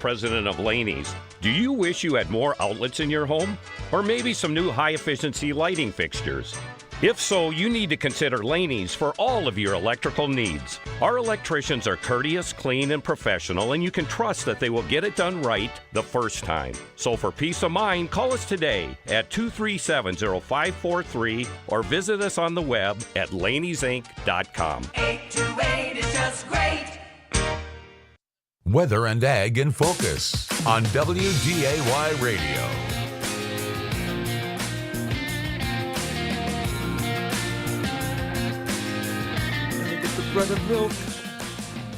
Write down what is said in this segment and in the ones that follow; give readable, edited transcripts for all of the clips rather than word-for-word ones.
president of Laney's. Do you wish you had more outlets in your home? Or maybe some new high-efficiency lighting fixtures? If so, you need to consider Laney's for all of your electrical needs. Our electricians are courteous, clean, and professional, and you can trust that they will get it done right the first time. So for peace of mind, call us today at 237-0543 or visit us on the web at laneysinc.com. 828 is just great. Weather and Ag in Focus on WDAY Radio. Bread and milk.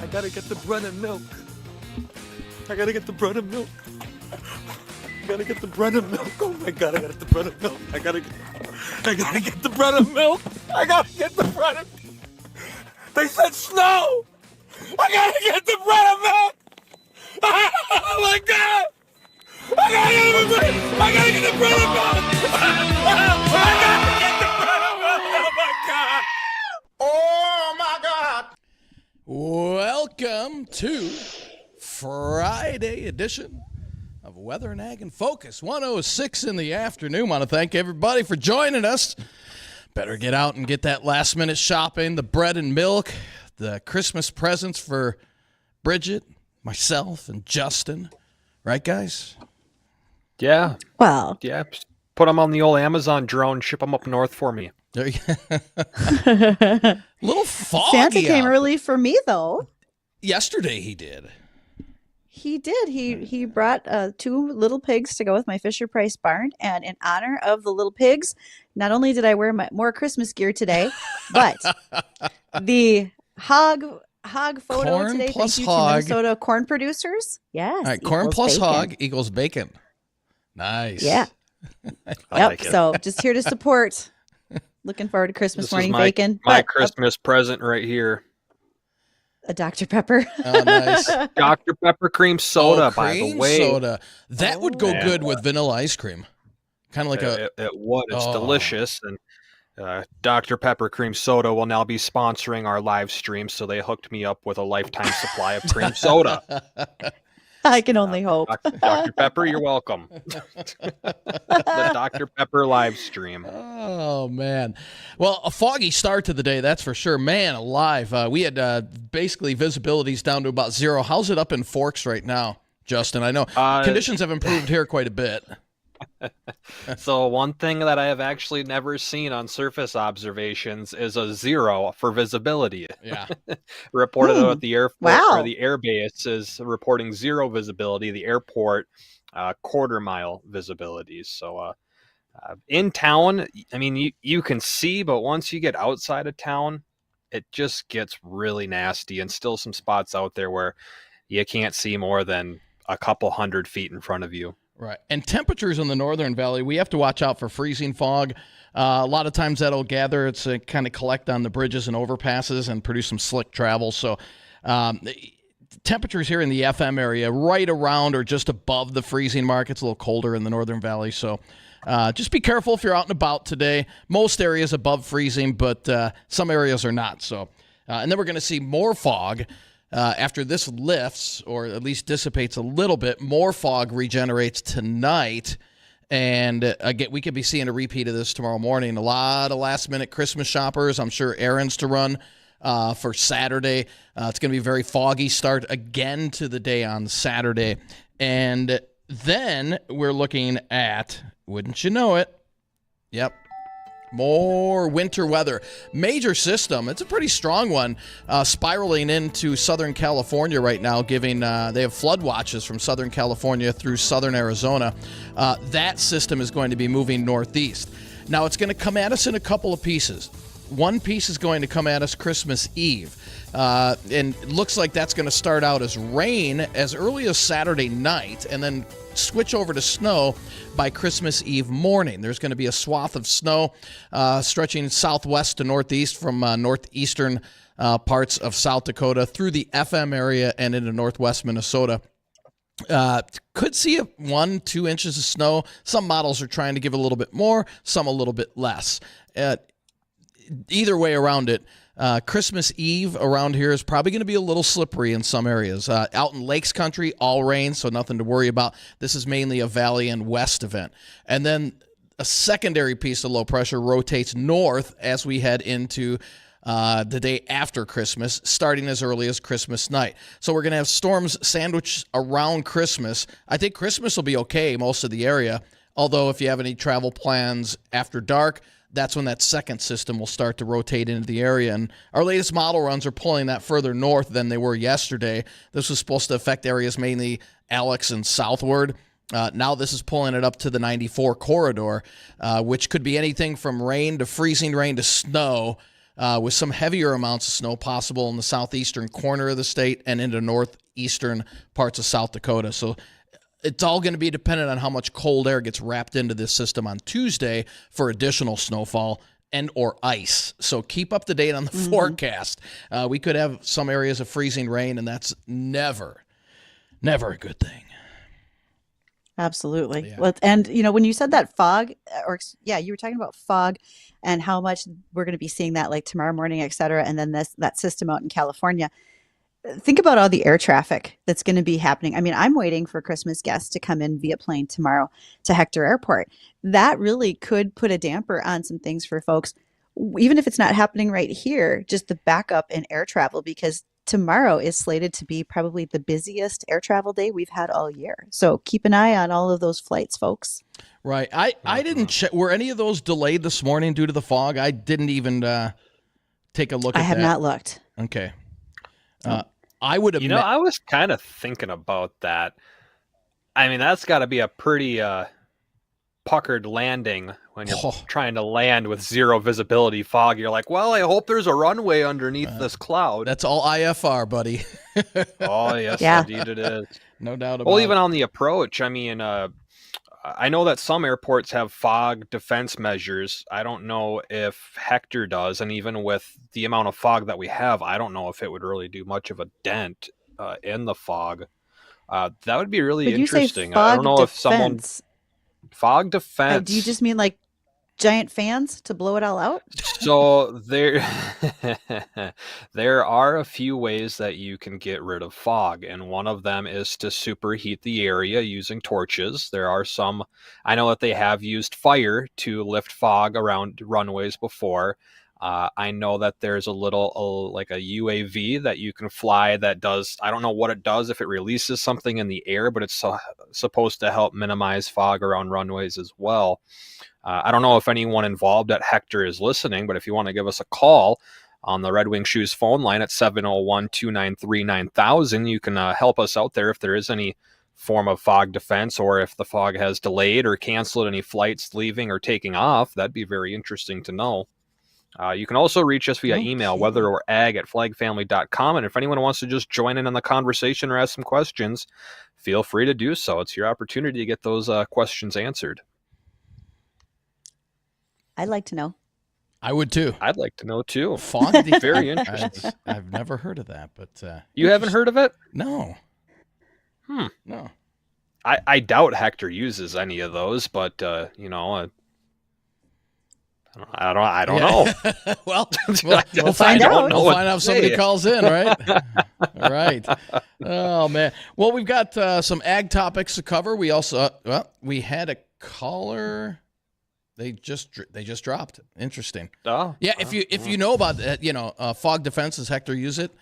I gotta get the bread and milk. I gotta get the bread and milk. I gotta get the bread and milk. Oh my God, I gotta get the bread and milk. I gotta get the bread and milk. I gotta get the bread and... They said snow! I gotta get the bread and milk! Oh my God! I gotta get the bread and milk! I gotta get the bread and milk! Oh my God! Oh my God! Welcome to Friday edition of Weather and Ag in Focus, 1:06 in the afternoon. Want to thank everybody for joining us. Better get out and get that last minute shopping, the bread and milk, the Christmas presents for Bridgette, myself, and Justin. Right, guys? Yeah. Well. Yeah. Put them on the old Amazon drone, ship them up north for me. There you Little foggy. Santa came early for me, though. Yesterday he did. He did. He brought 2 little pigs to go with my Fisher Price barn, and in honor of the little pigs, not only did I wear my more Christmas gear today, but the hog photo Corn today. plus Thank you hog. to Minnesota corn producers. Yes. All right, corn plus bacon. hog equals bacon. Nice. Yeah. Like it. So just here to support. Looking forward to Christmas This morning is bacon. my but Christmas present right here. a Dr. Pepper. Oh, nice. Dr. Pepper cream soda, by the cream way. soda. That would go Yeah. good with vanilla ice cream. Kind of like It would. It's delicious. And Dr. Pepper cream soda will now be sponsoring our live stream, so they hooked me up with a lifetime supply of cream soda. I can only hope. Dr. Pepper, you're welcome. The Dr. Pepper live stream. Oh, man. Well, a foggy start to the day, that's for sure. Man, alive. We had basically visibilities down to about 0. How's it up in Forks right now, Justin? I know conditions have improved here quite a bit. So one thing that I have actually never seen on surface observations is a 0 for visibility. Yeah. Reported at the airport, Wow. or the air base is reporting 0 visibility. The airport, quarter-mile visibilities. So in town, I mean, you can see, but once you get outside of town, it just gets really nasty, and still some spots out there where you can't see more than a couple 100 feet in front of you. Right. And temperatures in the Northern Valley, we have to watch out for freezing fog. A lot of times that'll gather. It's kind of collect on the bridges and overpasses and produce some slick travel. So temperatures here in the FM area right around or just above the freezing mark. It's a little colder in the Northern Valley. So just be careful if you're out and about today. Most areas above freezing, but some areas are not. So, and then we're going to see more fog. After this lifts, or at least dissipates a little bit, more fog regenerates tonight. And again, we could be seeing a repeat of this tomorrow morning. A lot of last-minute Christmas shoppers. I'm sure errands to run for Saturday. It's going to be a very foggy start again to the day on Saturday. And then we're looking at, wouldn't you know it, yep, more winter weather. Major system. It's a pretty strong one, spiraling into Southern California right now, giving they have flood watches from Southern California through Southern Arizona. That system is going to be moving northeast. Now, it's going to come at us in a couple of pieces. One piece is going to come at us Christmas Eve. And it looks like that's going to start out as rain as early as Saturday night and then switch over to snow by Christmas Eve morning. There's going to be a swath of snow stretching southwest to northeast from northeastern parts of South Dakota through the FM area and into northwest Minnesota. Could see 1-2 inches of snow. Some models are trying to give a little bit more, some a little bit less. Either way around it, Christmas Eve around here is probably going to be a little slippery in some areas. Out in Lakes Country, all rain, so nothing to worry about. This is mainly a valley and west event. And then a secondary piece of low pressure rotates north as we head into the day after Christmas, starting as early as Christmas night. So we're going to have storms sandwiched around Christmas. I think Christmas will be okay, most of the area, although if you have any travel plans after dark, that's when that second system will start to rotate into the area. And our latest model runs are pulling that further north than they were yesterday. This was supposed to affect areas mainly Alex and southward. Now this is pulling it up to the 94 corridor, which could be anything from rain to freezing rain to snow, with some heavier amounts of snow possible in the southeastern corner of the state and into northeastern parts of South Dakota. So it's all going to be dependent on how much cold air gets wrapped into this system on Tuesday for additional snowfall and or ice. So keep up to date on the forecast. We could have some areas of freezing rain, and that's never a good thing. Absolutely. Yeah. Well, and when you said that fog, you were talking about fog and how much we're going to be seeing that like tomorrow morning, et cetera. And then that system out in California. Think about all the air traffic that's going to be happening. I mean, I'm waiting for Christmas guests to come in via plane tomorrow to Hector Airport. That really could put a damper on some things for folks, even if it's not happening right here, just the backup in air travel, because tomorrow is slated to be probably the busiest air travel day we've had all year. So keep an eye on all of those flights, folks. Right. I didn't check. Were any of those delayed this morning due to the fog? I didn't even take a look at that. I have not looked. Okay. I would have. I was kind of thinking about that. I mean, that's got to be a pretty puckered landing when you're trying to land with zero visibility fog. You're like, well, I hope there's a runway underneath this cloud. That's all IFR, buddy. Oh, yes, Yeah. indeed it is. No doubt about Well, it. even on the approach, I mean, I know that some airports have fog defense measures. I don't know if Hector does, and even with the amount of fog that we have, I don't know if it would really do much of a dent in the fog. That would be really But you say interesting. I don't fog know if someone defense. fog defense. Do you just mean like giant fans to blow it all out? So there are a few ways that you can get rid of fog, and one of them is to superheat the area using torches. There are some, I know that they have used fire to lift fog around runways before. I know that there's a little like a UAV that you can fly that does, I don't know what it does if it releases something in the air, but it's supposed to help minimize fog around runways as well. I don't know if anyone involved at Hector is listening, but if you want to give us a call on the Red Wing Shoes phone line at 701-293-9000, you can help us out there if there is any form of fog defense, or if the fog has delayed or canceled any flights leaving or taking off. That'd be very interesting to know. You can also reach us via email, weatherorag@flagfamily.com. And if anyone wants to just join in on the conversation or ask some questions, feel free to do so. It's your opportunity to get those questions answered. I'd like to know. I would too. I'd like to know too. Fog defense. Very interesting. I've never heard of that, but You haven't heard of it? No. No. I doubt Hector uses any of those, but I don't know. Well, We'll find out. We'll find out if somebody calls in, right? All right. Oh man. Well, we've got some ag topics to cover. We also we had a caller. They just dropped. Interesting. Oh. Yeah. If you know about that, fog defenses, Hector use it.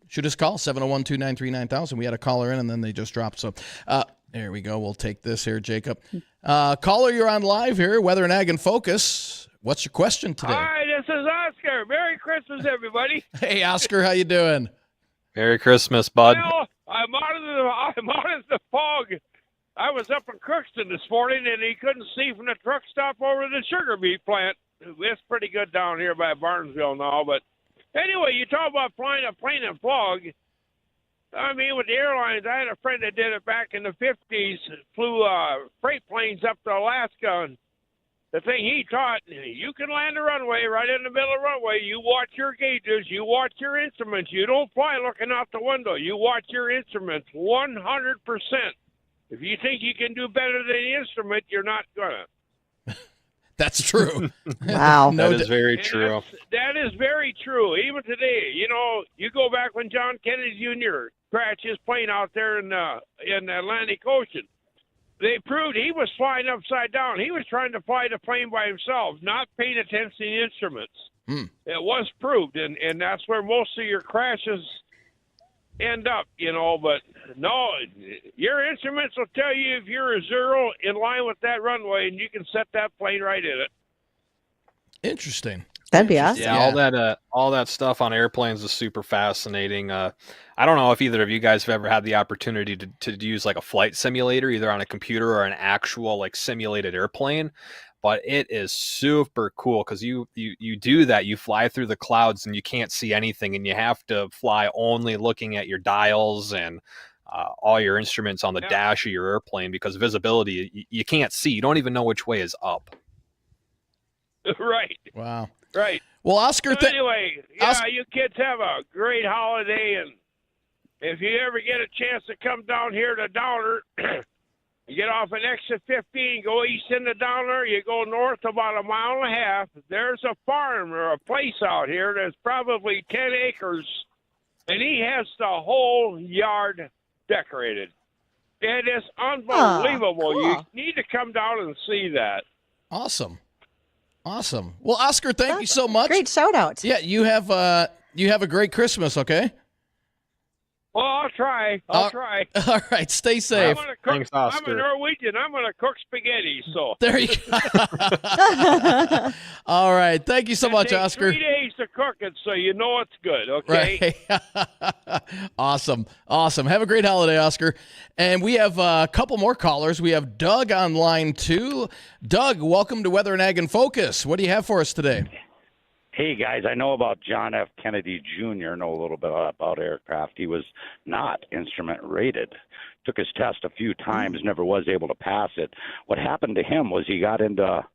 Shoot us a call 701-293-9000. We had a caller in and then they just dropped. So there we go. We'll take this here, Jacob. Caller, you're on live here. Weather and Ag in Focus. What's your question today? Hi, this is Oscar. Merry Christmas, everybody. Hey, Oscar, how you doing? Merry Christmas, bud. Well, I'm out of the fog. I was up in Crookston this morning, and he couldn't see from the truck stop over to the sugar beet plant. It's pretty good down here by Barnesville now. But anyway, you talk about flying a plane in fog. I mean, with the airlines, I had a friend that did it back in the 50s, flew freight planes up to Alaska, and the thing he taught, you can land a runway right in the middle of the runway. You watch your gauges. You watch your instruments. You don't fly looking out the window. You watch your instruments 100%. If you think you can do better than the instrument, you're not going to. That's true. Wow. No That is very And true. That is very true. Even today, you go back when John Kennedy Jr. crashed his plane out there in the Atlantic Ocean. They proved he was flying upside down. He was trying to fly the plane by himself, not paying attention to the instruments. It was proved, and that's where most of your crashes end up, But no, your instruments will tell you if you're a zero in line with that runway, and you can set that plane right in it. Interesting. That'd be awesome. Yeah, all that stuff on airplanes is super fascinating. I don't know if either of you guys have ever had the opportunity to use like a flight simulator, either on a computer or an actual like simulated airplane. But it is super cool because you do that. You fly through the clouds and you can't see anything, and you have to fly only looking at your dials and all your instruments on the dash of your airplane, because visibility, you can't see. You don't even know which way is up. Right. Wow. Right. Well, Oscar, So anyway, you kids have a great holiday, and if you ever get a chance to come down here to Downer, you get off an exit 15, go east into Downer, you go north about a mile and a half. There's a farm or a place out here that's probably 10 acres, and he has the whole yard decorated. It is unbelievable. Cool. You need to come down and see that. Awesome. Well, Oscar, thank you so much. Great shout out. Yeah, you have a great Christmas, okay? Well, I'll try. I'll try. All right, stay I'm safe. gonna cook. Thanks, I'm Oscar. a Norwegian. I'm going to cook spaghetti. So There you go. All right, thank you so much, takes Oscar. 3 days to cook it, so you know it's good. Okay. Right. Awesome. Have a great holiday, Oscar. And we have a couple more callers. We have Doug on line 2. Doug, welcome to Weather and Ag in Focus. What do you have for us today? Hey, guys, I know about John F. Kennedy Jr., know a little bit about aircraft. He was not instrument rated. Took his test a few times, never was able to pass it. What happened to him was he got into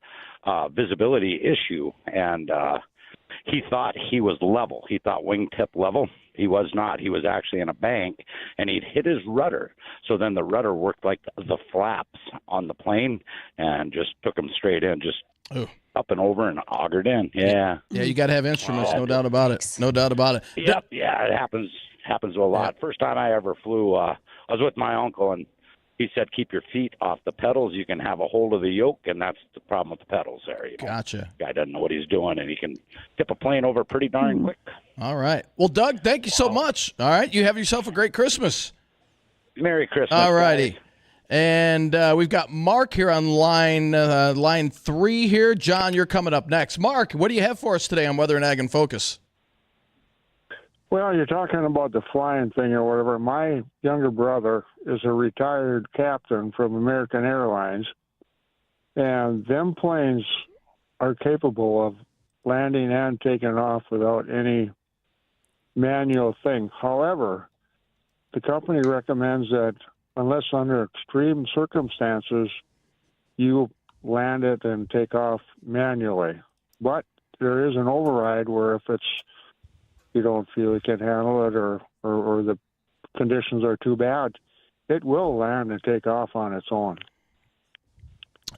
a visibility issue, and he thought he was level. He thought wingtip level. He was not. He was actually in a bank, and he'd hit his rudder. So then the rudder worked like the flaps on the plane and just took him straight in, just up and over and augured in. Yeah. Yeah, you got to have instruments, no doubt about it. No doubt about it. Yep. Yeah, it happens a lot. First time I ever flew, I was with my uncle, and he said, keep your feet off the pedals. You can have a hold of the yoke, and that's the problem with the pedals there. Gotcha. Guy doesn't know what he's doing, and he can tip a plane over pretty darn quick. All right. Well, Doug, thank you so much. All right. You have yourself a great Christmas. Merry Christmas. All righty. Guys. And we've got Mark here on line 3 here. John, you're coming up next. Mark, what do you have for us today on Weather and Ag in Focus? Well, you're talking about the flying thing or whatever. My younger brother is a retired captain from American Airlines, and them planes are capable of landing and taking off without any manual thing. However, the company recommends that unless under extreme circumstances, you land it and take off manually. But there is an override where if you don't feel you can handle it or the conditions are too bad, it will land and take off on its own.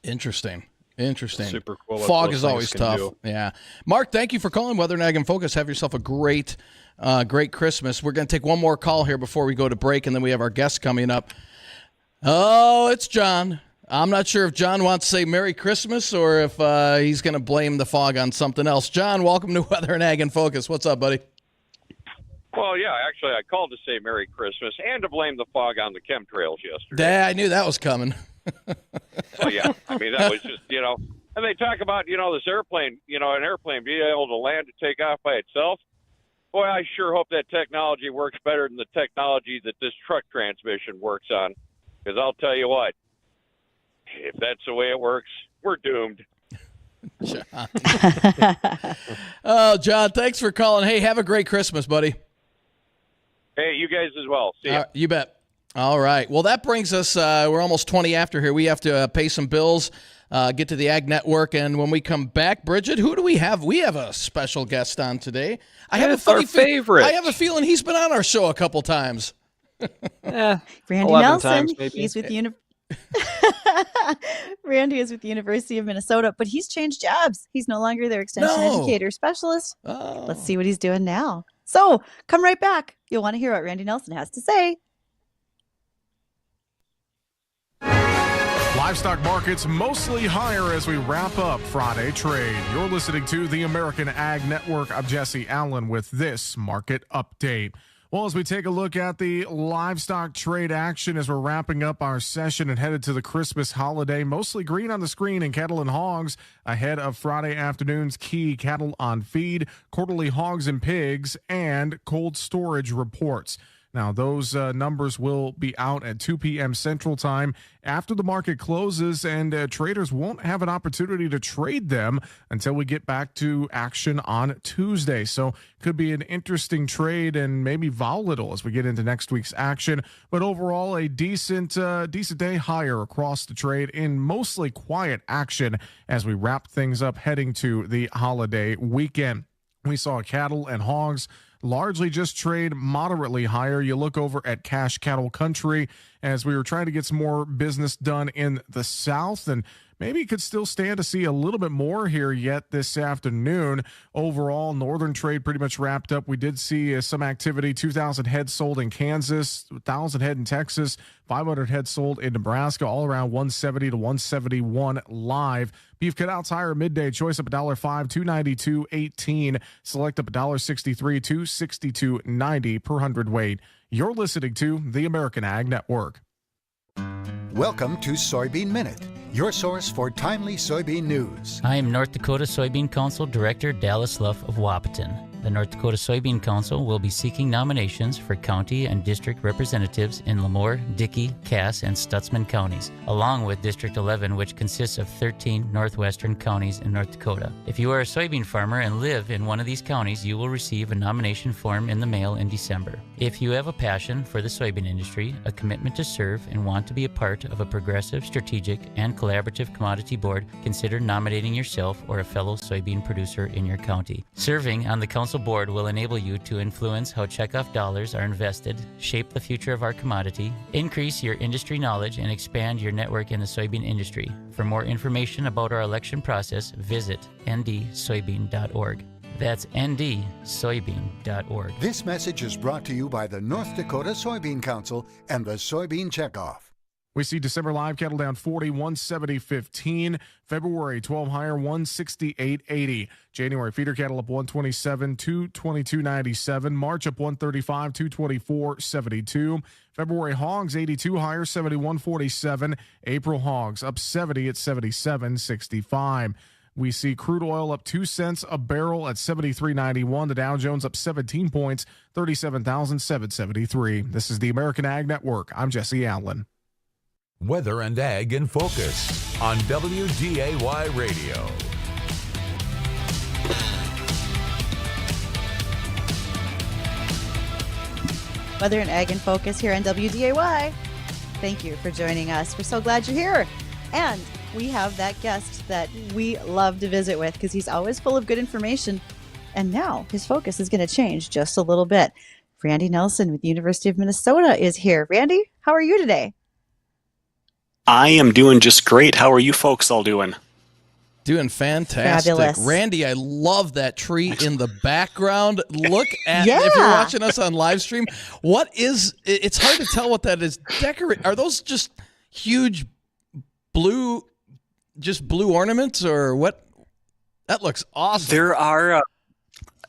Interesting. Super cool. what Fog those is things always can tough. do. Yeah. Mark, thank you for calling Weather and Ag in Focus. Have yourself a great Christmas. We're going to take one more call here before we go to break, and then we have our guest coming up. Oh, it's John. I'm not sure if John wants to say Merry Christmas or if he's going to blame the fog on something else. John, welcome to Weather and Ag in Focus. What's up, buddy? Well, yeah, actually, I called to say Merry Christmas and to blame the fog on the chemtrails yesterday. Yeah, I knew that was coming. So, yeah, I mean, that was just, and they talk about, this airplane, an airplane being able to land and take off by itself. Boy, I sure hope that technology works better than the technology that this truck transmission works on. Because I'll tell you what, if that's the way it works, we're doomed. John. Oh, John, thanks for calling. Hey, have a great Christmas, buddy. Hey, you guys as well. See ya. You bet. All right. Well, that brings us, we're almost 20 after here. We have to pay some bills, get to the Ag Network, and when we come back, Bridgette, who do we have? We have a special guest on today. I have It's our favorite. I have a feeling he's been on our show a couple times. Randy 11 Nelson. times, maybe. He's with Randy is with the University of Minnesota, but he's changed jobs. He's no longer their extension educator specialist. Let's see what he's doing now. So come right back. You'll want to hear what Randy Nelson has to say. Livestock markets mostly higher as we wrap up Friday trade. You're listening to the American Ag Network. I'm Jesse Allen with this market update. Well, as we take a look at the livestock trade action as we're wrapping up our session and headed to the Christmas holiday, mostly green on the screen in cattle and hogs ahead of Friday afternoon's key cattle on feed, quarterly hogs and pigs, and cold storage reports. Now, those numbers will be out at 2 p.m. Central Time after the market closes, and traders won't have an opportunity to trade them until we get back to action on Tuesday. So could be an interesting trade and maybe volatile as we get into next week's action. But overall, a decent day higher across the trade in mostly quiet action as we wrap things up heading to the holiday weekend. We saw cattle and hogs largely just trade moderately higher. You look over at cash cattle country as we were trying to get some more business done in the South, and maybe could still stand to see a little bit more here yet this afternoon. Overall, northern trade pretty much wrapped up. We did see some activity, 2,000 heads sold in Kansas, 1,000 head in Texas, 500 heads sold in Nebraska, all around 170 to 171 live. Beef cut out tire midday choice up $1.05, $292.18. Select up $1.63, $262.90 per hundredweight. You're listening to the American Ag Network. Welcome to Soybean Minute, your source for timely soybean news. I am North Dakota Soybean Council Director Dallas Luff of Wapaton. The North Dakota Soybean Council will be seeking nominations for county and district representatives in Lemoore, Dickey, Cass, and Stutzman counties, along with District 11, which consists of 13 northwestern counties in North Dakota. If you are a soybean farmer and live in one of these counties, you will receive a nomination form in the mail in December. If you have a passion for the soybean industry, a commitment to serve, and want to be a part of a progressive, strategic, and collaborative commodity board, consider nominating yourself or a fellow soybean producer in your county. Serving on the council board will enable you to influence how checkoff dollars are invested, shape the future of our commodity, increase your industry knowledge, and expand your network in the soybean industry. For more information about our election process, visit ndsoybean.org. That's ndsoybean.org. This message is brought to you by the North Dakota Soybean Council and the Soybean Checkoff. We see December live cattle down 40, 170.15. February 12 higher, 168.80. January feeder cattle up 127, 222.97. March up 135, 224.72. February hogs 82 higher, 71.47. April hogs up 70 at 77.65. We see crude oil up 2 cents a barrel at 73.91. The Dow Jones up 17 points, 37,773. This is the American Ag Network. I'm Jesse Allen. Weather and Ag in Focus on WDAY Radio. Weather and Ag in Focus here on WDAY. Thank you for joining us. We're so glad you're here. And we have that guest that we love to visit with because he's always full of good information. And now his focus is going to change just a little bit. Randy Nelson with the University of Minnesota is here. Randy, how are you today? I am doing just great. How are you folks all doing? Doing fantastic. Fabulous. Randy, I love that tree in the background. Look at if you're watching us on live stream. It's hard to tell what that is. Are those just huge blue ornaments or what? That looks awesome. There are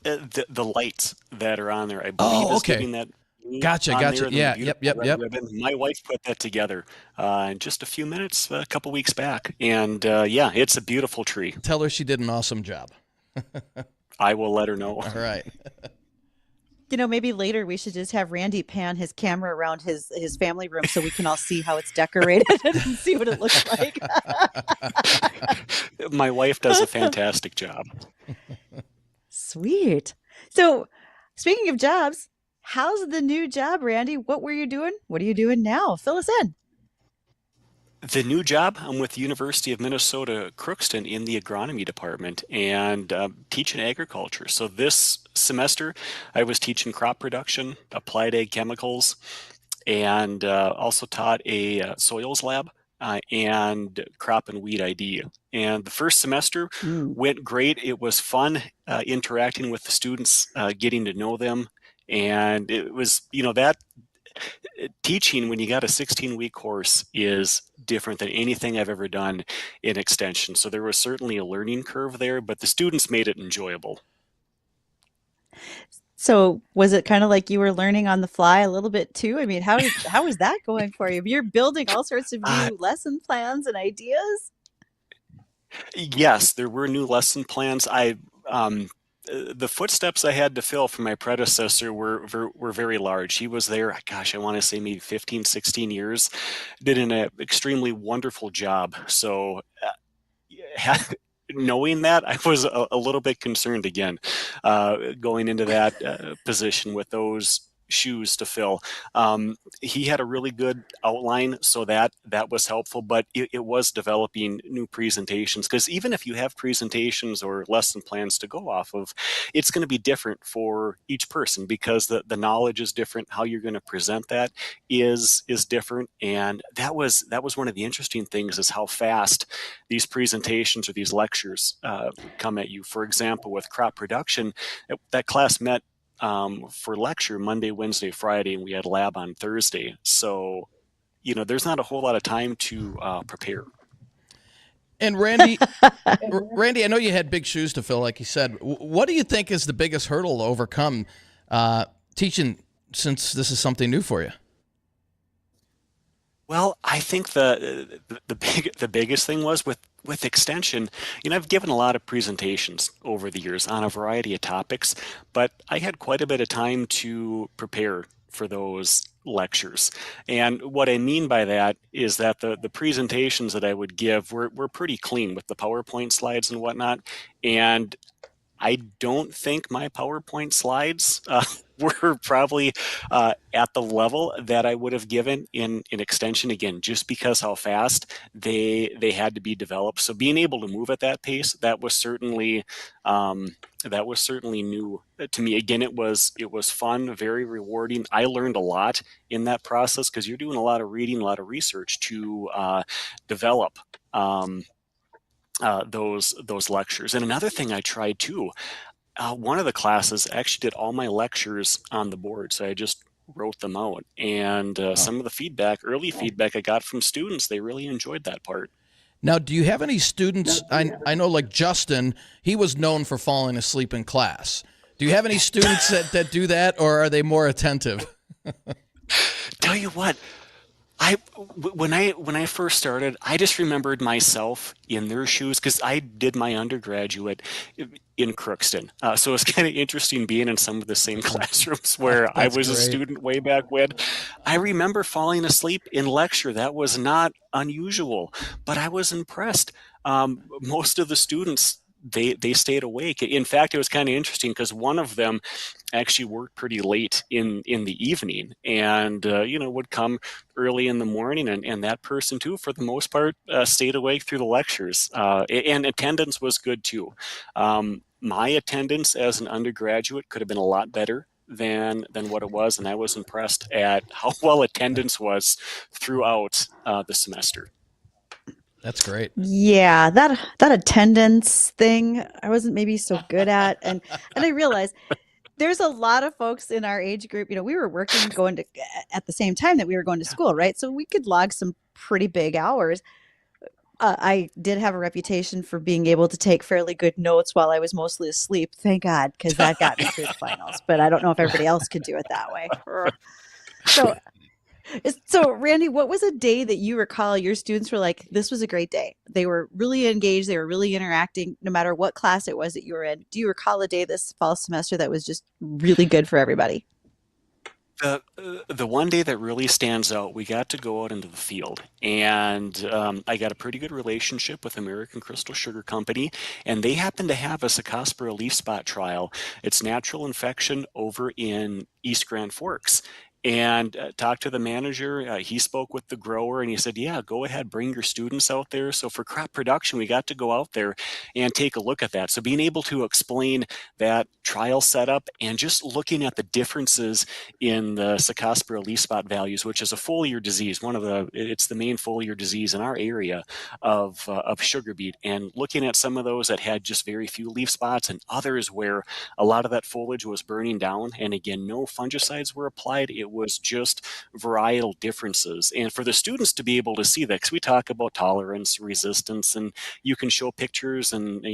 the lights that are on there. I believe is giving that. Gotcha. Yeah. Yep. Ribbon. My wife put that together in just a few minutes, a couple weeks back. And yeah, it's a beautiful tree. Tell her she did an awesome job. I will let her know. All right. Maybe later we should just have Randy pan his camera around his family room so we can all see how it's decorated and see what it looks like. My wife does a fantastic job. Sweet. So speaking of jobs, how's the new job, Randy? What were you doing? What are you doing now? Fill us in. The new job, I'm with the University of Minnesota Crookston in the Agronomy department and teaching agriculture. So this semester, I was teaching crop production, applied ag chemicals, and also taught a soils lab and crop and weed ID. And the first semester went great. It was fun interacting with the students, getting to know them. And it was, that teaching when you got a 16-week course is different than anything I've ever done in extension. So there was certainly a learning curve there, but the students made it enjoyable. So was it kind of like you were learning on the fly a little bit too? I mean, how is that going for you? You're building all sorts of new lesson plans and ideas. Yes, there were new lesson plans. The footsteps I had to fill from my predecessor were very large. He was there, gosh, I want to say maybe 15, 16 years, did an extremely wonderful job. So knowing that, I was a little bit concerned again, going into that position with those shoes to fill. He had a really good outline, so that was helpful, but it was developing new presentations, because even if you have presentations or lesson plans to go off of, it's going to be different for each person, because the knowledge is different. How you're going to present that is different. And that was one of the interesting things, is how fast these presentations or these lectures come at you. For example, with crop production, that class met for lecture Monday, Wednesday, Friday, and we had lab on Thursday. So, there's not a whole lot of time to prepare. And Randy, I know you had big shoes to fill, like you said. What do you think is the biggest hurdle to overcome teaching, since this is something new for you? Well, I think the biggest thing was with extension. I've given a lot of presentations over the years on a variety of topics, but I had quite a bit of time to prepare for those lectures. And what I mean by that is that the presentations that I would give were pretty clean with the PowerPoint slides and whatnot. And I don't think my PowerPoint slides were probably at the level that I would have given in extension, again, just because how fast they had to be developed. So being able to move at that pace, that was certainly new to me. Again, it was fun, very rewarding. I learned a lot in that process, because you're doing a lot of reading, a lot of research to develop those lectures. And another thing I tried too, one of the classes actually did all my lectures on the board, so I just wrote them out. And some of the early feedback I got from students, they really enjoyed that part. Now, do you have any students? I know, like Justin, he was known for falling asleep in class. Do you have any students that do that, or are they more attentive? Tell you what, when I first started, I just remembered myself in their shoes, because I did my undergraduate in Crookston. So it's kind of interesting being in some of the same classrooms where I was a student way back when. I remember falling asleep in lecture. That was not unusual, but I was impressed. Most of the students, they stayed awake. In fact, it was kind of interesting, because one of them actually worked pretty late in the evening, and would come early in the morning, and that person too, for the most part, stayed awake through the lectures, and attendance was good too. My attendance as an undergraduate could have been a lot better than what it was, and I was impressed at how well attendance was throughout the semester. That's great. Yeah, that attendance thing I wasn't maybe so good at, and I realized there's a lot of folks in our age group. We were working, going to at the same time that we were going to school, right? So we could log some pretty big hours. I did have a reputation for being able to take fairly good notes while I was mostly asleep. Thank God, because that got me through the finals. But I don't know if everybody else could do it that way. So, Randy, what was a day that you recall your students were like, this was a great day? They were really engaged. They were really interacting, no matter what class it was that you were in. Do you recall a day this fall semester that was just really good for everybody? The one day that really stands out, we got to go out into the field, and I got a pretty good relationship with American Crystal Sugar Company, and they happened to have a Cercospora leaf spot trial. It's natural infection over in East Grand Forks, and talked to the manager. He spoke with the grower and he said, yeah, go ahead, bring your students out there. So for crop production, we got to go out there and take a look at that. So being able to explain that trial setup and just looking at the differences in the Cercospora leaf spot values, which is a foliar disease, it's the main foliar disease in our area of sugar beet, and looking at some of those that had just very few leaf spots and others where a lot of that foliage was burning down. And again, no fungicides were applied. It was just varietal differences. And for the students to be able to see that, because we talk about tolerance, resistance, and you can show pictures and,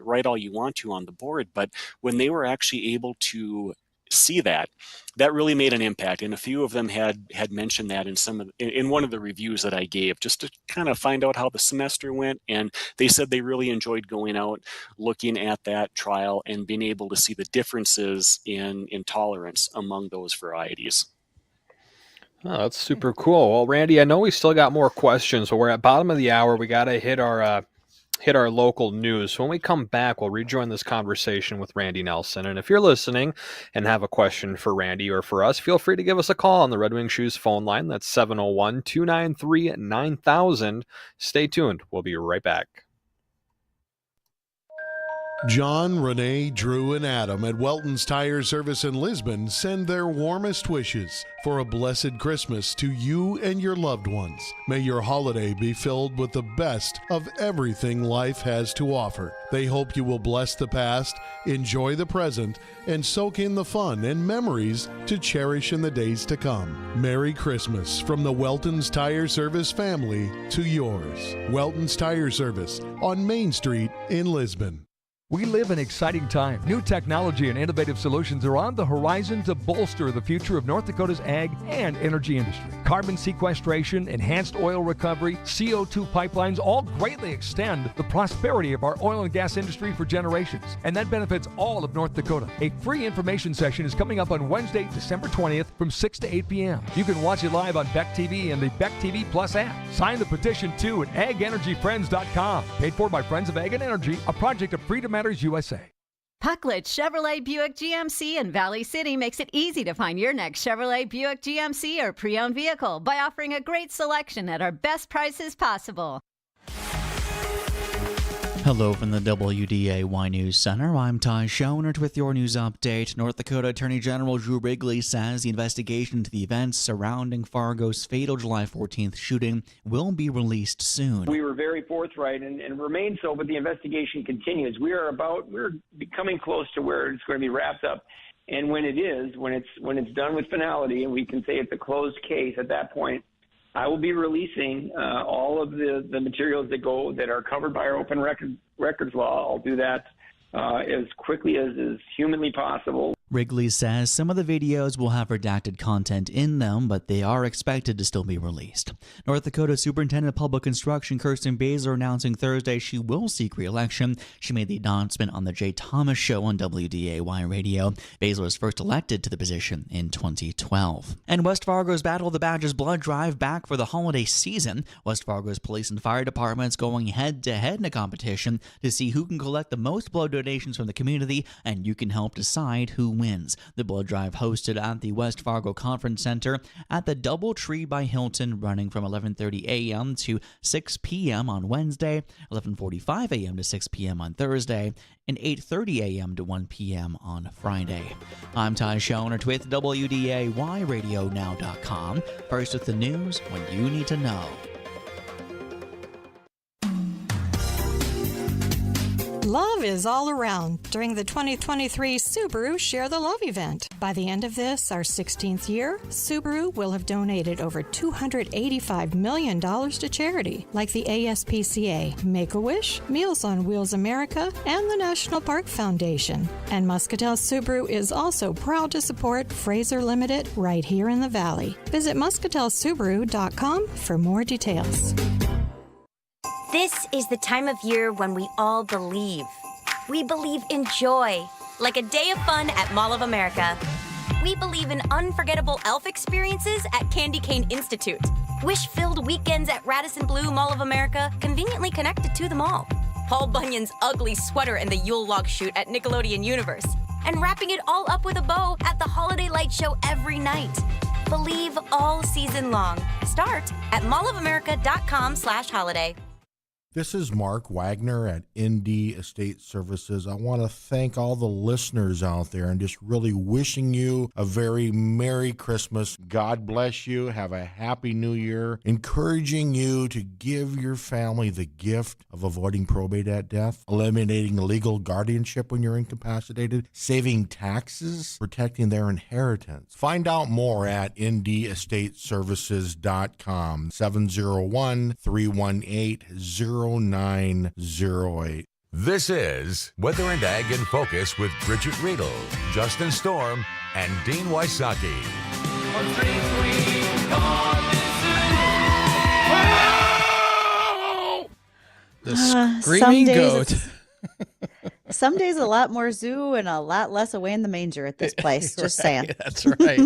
write all you want to on the board. But when they were actually able to see that really made an impact. And a few of them had mentioned that in one of the reviews that I gave, just to kind of find out how the semester went. And they said they really enjoyed going out, looking at that trial and being able to see the differences in tolerance among those varieties. Oh, that's super cool. Well, Randy, I know we still got more questions, but we're at bottom of the hour. We got to hit our local news. So when we come back, we'll rejoin this conversation with Randy Nelson. And if you're listening and have a question for Randy or for us, feel free to give us a call on the Red Wing Shoes phone line. That's 701-293-9000. Stay tuned. We'll be right back. John, Renee, Drew, and Adam at Welton's Tire Service in Lisbon send their warmest wishes for a blessed Christmas to you and your loved ones. May your holiday be filled with the best of everything life has to offer. They hope you will bless the past, enjoy the present, and soak in the fun and memories to cherish in the days to come. Merry Christmas from the Welton's Tire Service family to yours. Welton's Tire Service on Main Street in Lisbon. We live in exciting times. New technology and innovative solutions are on the horizon to bolster the future of North Dakota's ag and energy industry. Carbon sequestration, enhanced oil recovery, CO2 pipelines all greatly extend the prosperity of our oil and gas industry for generations. And that benefits all of North Dakota. A free information session is coming up on Wednesday, December 20th from 6 to 8 p.m. You can watch it live on Beck TV and the Beck TV Plus app. Sign the petition too at agenergyfriends.com. Paid for by Friends of Ag and Energy, a project of Freedom Matters USA. Pucklet Chevrolet Buick GMC in Valley City makes it easy to find your next Chevrolet Buick GMC or pre-owned vehicle by offering a great selection at our best prices possible. Hello from the WDAY News Center. I'm Ty Schoenert with your news update. North Dakota Attorney General Drew Wrigley says the investigation into the events surrounding Fargo's fatal July 14th shooting will be released soon. We were very forthright and remain so, but the investigation continues. We're becoming close to where it's going to be wrapped up. And when it's done with finality and we can say it's a closed case, at that point, I will be releasing all of the materials that are covered by our open records law. I'll do that as quickly as is humanly possible. Wrigley says some of the videos will have redacted content in them, but they are expected to still be released. North Dakota Superintendent of Public Instruction Kirsten Baszler announcing Thursday she will seek re-election. She made the announcement on the Jay Thomas Show on WDAY Radio. Baszler was first elected to the position in 2012. And West Fargo's Battle of the Badges blood drive back for the holiday season. West Fargo's police and fire departments going head-to-head in a competition to see who can collect the most blood donations from the community, and you can help decide who wins. The blood drive hosted at the West Fargo Conference Center at the Doubletree by Hilton, running from 11:30 a.m. to 6 p.m. on Wednesday, 11:45 a.m. to 6 p.m. on Thursday, and 8:30 a.m. to 1 p.m. on Friday. I'm Ty Schoenert with WDAYRadioNow.com. First with the news when you need to know. Love is all around during the 2023 Subaru Share the Love event. By the end of this, our 16th year, Subaru will have donated over $285 million to charity, like the ASPCA, Make-A-Wish, Meals on Wheels America, and the National Park Foundation. And Muscatel Subaru is also proud to support Fraser Limited right here in the Valley. Visit muscatelsubaru.com for more details. This is the time of year when we all believe. We believe in joy, like a day of fun at Mall of America. We believe in unforgettable elf experiences at Candy Cane Institute. Wish-filled weekends at Radisson Blu Mall of America, conveniently connected to the mall. Paul Bunyan's ugly sweater and the Yule log shoot at Nickelodeon Universe. And wrapping it all up with a bow at the Holiday Light Show every night. Believe all season long. Start at mallofamerica.com/holiday. This is Mark Wagner at ND Estate Services. I want to thank all the listeners out there and just really wishing you a very Merry Christmas. God bless you. Have a Happy New Year. Encouraging you to give your family the gift of avoiding probate at death, eliminating legal guardianship when you're incapacitated, saving taxes, protecting their inheritance. Find out more at ndestateservices.com, 701-318-0908. This is Weather and Ag in Focus with Bridgette Readel, Justin Storm, and Dean Wysocki. The screaming goat. Some days a lot more zoo and a lot less away in the manger at this place. Just saying. That's right.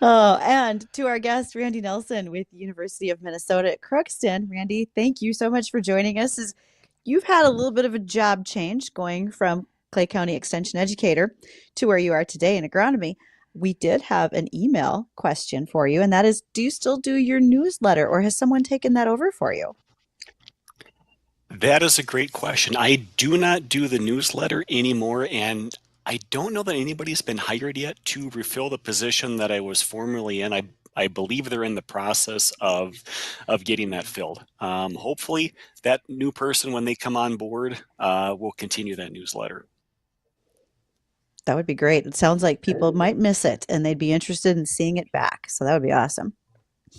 Oh, and to our guest, Randy Nelson with the University of Minnesota at Crookston. Randy, thank you so much for joining us. You've had a little bit of a job change going from Clay County Extension Educator to where you are today in agronomy. We did have an email question for you, and that is, do you still do your newsletter, or has someone taken that over for you? That is a great question. I do not do the newsletter anymore, and I don't know that anybody's been hired yet to refill the position that I was formerly in. I believe they're in the process of getting that filled. Hopefully, that new person, when they come on board, will continue that newsletter. That would be great. It sounds like people might miss it, and they'd be interested in seeing it back. So that would be awesome.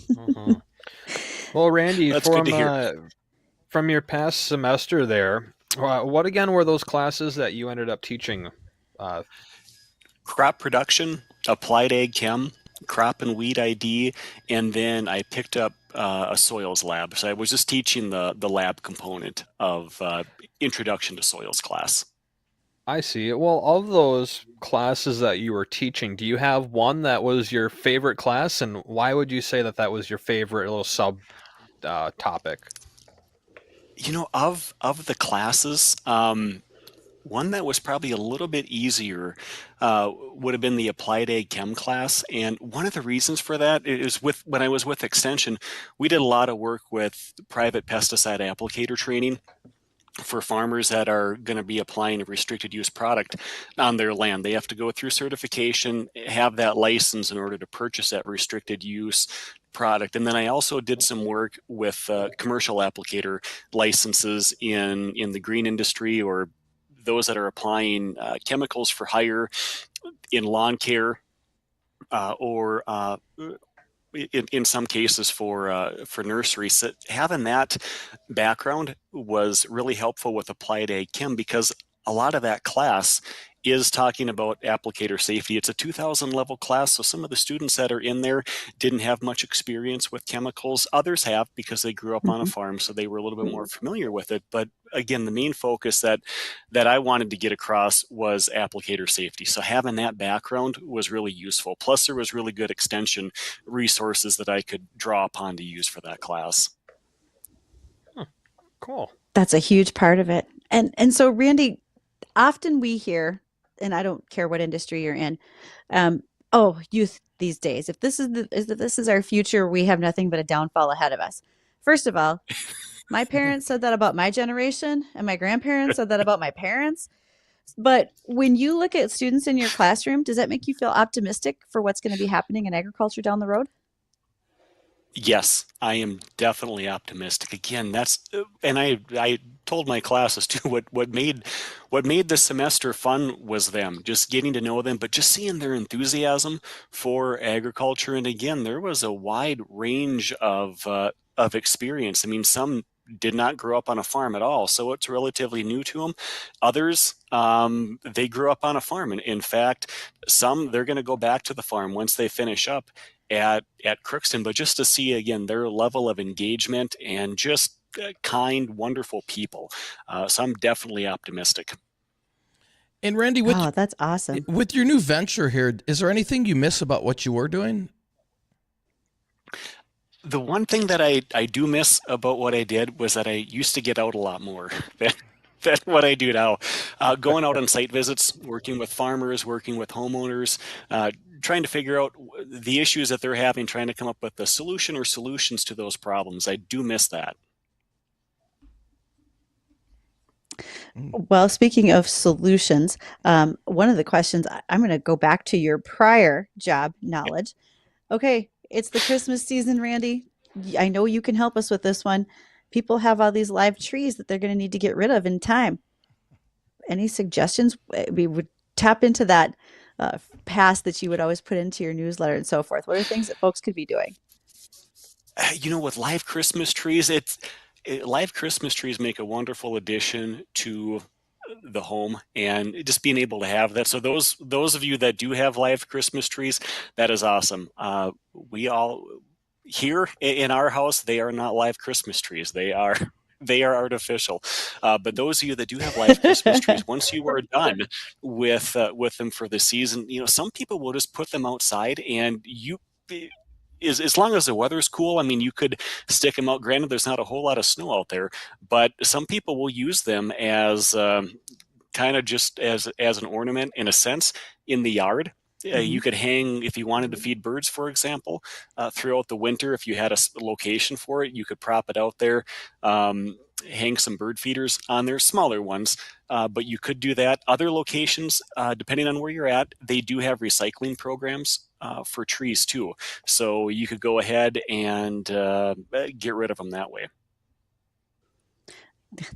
Mm-hmm. Well, Randy, That's good to hear. From your past semester there, what again were those classes that you ended up teaching? Crop production, applied ag chem, crop and weed ID, and then I picked up a soils lab. So I was just teaching the lab component of introduction to soils class. I see. Well, of those classes that you were teaching, do you have one that was your favorite class, and why would you say that was your favorite little sub topic? You know, of the classes, one that was probably a little bit easier would have been the applied ag chem class. And one of the reasons for that is when I was with Extension, we did a lot of work with private pesticide applicator training for farmers that are going to be applying a restricted use product on their land. They have to go through certification, have that license in order to purchase that restricted use product. And then I also did some work with commercial applicator licenses in the green industry, or those that are applying chemicals for hire in lawn care, or in some cases for nurseries. So having that background was really helpful with applied ag chem, because a lot of that class is talking about applicator safety. It's a 2000 level class, so some of the students that are in there didn't have much experience with chemicals. Others have, because they grew up on a farm, so they were a little bit more familiar with it. But again, the main focus that I wanted to get across was applicator safety. So having that background was really useful. Plus, there was really good extension resources that I could draw upon to use for that class. Cool. That's a huge part of it. And so, Randy, often we hear, and I don't care what industry you're in, youth these days, if this is our future, we have nothing but a downfall ahead of us. First of all, my parents said that about my generation, and my grandparents said that about my parents. But when you look at students in your classroom, does that make you feel optimistic for what's going to be happening in agriculture down the road? Yes, I am definitely optimistic. Again, and I told my classes too, what made the semester fun was them, just getting to know them, but just seeing their enthusiasm for agriculture. And again, there was a wide range of experience. I mean, some did not grow up on a farm at all, so it's relatively new to them. Others, they grew up on a farm. And in fact, some, they're going to go back to the farm once they finish up at Crookston, but just to see again their level of engagement and just kind, wonderful people. So I'm definitely optimistic. And Randy, that's awesome. With your new venture here, is there anything you miss about what you were doing? The one thing that I do miss about what I did was that I used to get out a lot more than what I do now. Going out on site visits, working with farmers, working with homeowners, trying to figure out the issues that they're having, trying to come up with a solution or solutions to those problems. I do miss that. Well, speaking of solutions, one of the questions I'm going to go back to your prior job knowledge. Okay, it's the Christmas season, Randy. I know you can help us with this one. People have all these live trees that they're going to need to get rid of in time. Any suggestions? We would tap into that pass that you would always put into your newsletter and so forth. What are things that folks could be doing? With live Christmas trees, live Christmas trees make a wonderful addition to the home, and just being able to have that. So those of you that do have live Christmas trees, that is awesome. We all here in our house, they are not live Christmas trees. They are artificial. But those of you that do have live Christmas trees, once you are done with them for the season, some people will just put them outside, and as long as the weather's cool, I mean, you could stick them out. Granted, there's not a whole lot of snow out there, but some people will use them as kind of just as an ornament in a sense in the yard. You could hang, if you wanted to feed birds, for example, throughout the winter. If you had a location for it, you could prop it out there, hang some bird feeders on there, smaller ones, but you could do that. Other locations, depending on where you're at, they do have recycling programs for trees too. So you could go ahead and get rid of them that way.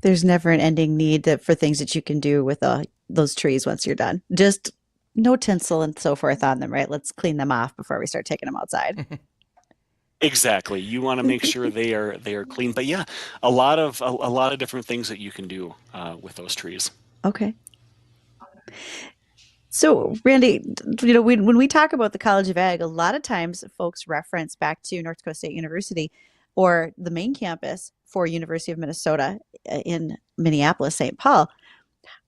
There's never an ending need for things that you can do with those trees once you're done. Just no tinsel and so forth on them, right? Let's clean them off before we start taking them outside. Exactly. You want to make sure they are clean. But yeah, a lot of different things that you can do with those trees. Okay. So, Randy, when we talk about the College of Ag, a lot of times folks reference back to North Dakota State University or the main campus for University of Minnesota in Minneapolis, St. Paul.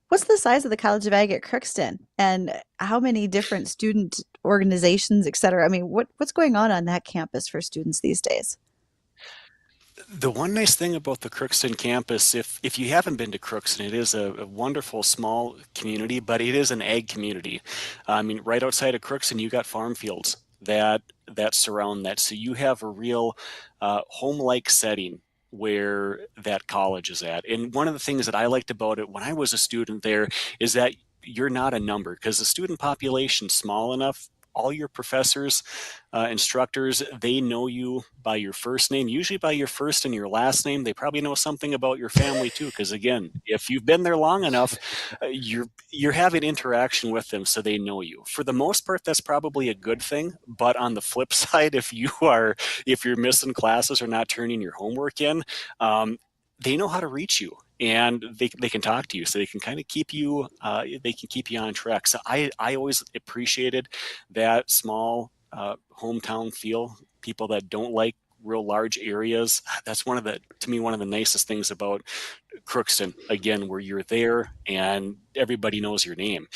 What's the size of the College of Ag at Crookston, and how many different student organizations, et cetera? I mean, what's going on that campus for students these days? The one nice thing about the Crookston campus, if you haven't been to Crookston, it is a wonderful small community, but it is an ag community. I mean, right outside of Crookston, you got farm fields that surround that. So you have a real home-like setting where that college is at. And one of the things that I liked about it when I was a student there is that you're not a number, because the student population's small enough. All your professors, instructors, they know you by your first name, usually by your first and your last name. They probably know something about your family too, because again, if you've been there long enough, you're having interaction with them, so they know you. For the most part, that's probably a good thing. But on the flip side, if you're missing classes or not turning your homework in, they know how to reach you, and they can talk to you, so they can kind of keep you on track. So I always appreciated that small hometown feel. People that don't like real large areas, that's to me one of the nicest things about Crookston, again, where you're there and everybody knows your name.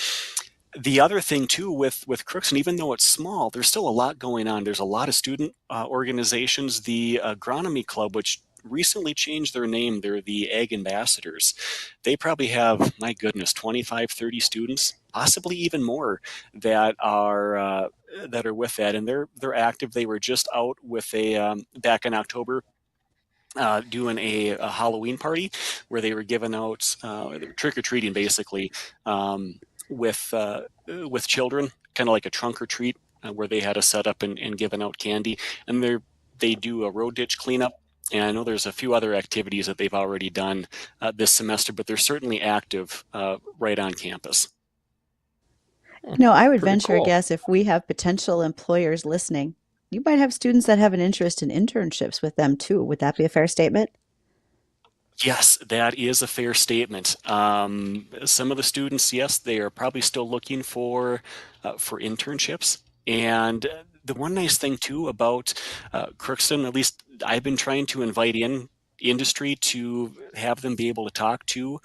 The other thing too with Crookston, even though it's small, there's still a lot going on. There's a lot of student organizations. The Agronomy Club, which recently changed their name, they're the Ag Ambassadors. They probably have, my goodness, 25, 30 students, possibly even more, that are with that, and they're active. They were just out with back in October, doing a Halloween party where they were giving out trick or treating, basically, with children, kind of like a trunk or treat, where they had a setup and giving out candy, and they do a road ditch cleanup. And I know there's a few other activities that they've already done this semester, but they're certainly active right on campus. No, I would Pretty venture a cool. guess, if we have potential employers listening, you might have students that have an interest in internships with them too. Would that be a fair statement? Yes, that is a fair statement. Some of the students, yes, they are probably still looking for internships. And the one nice thing too about Crookston, at least I've been trying to invite in industry to have them be able to talk to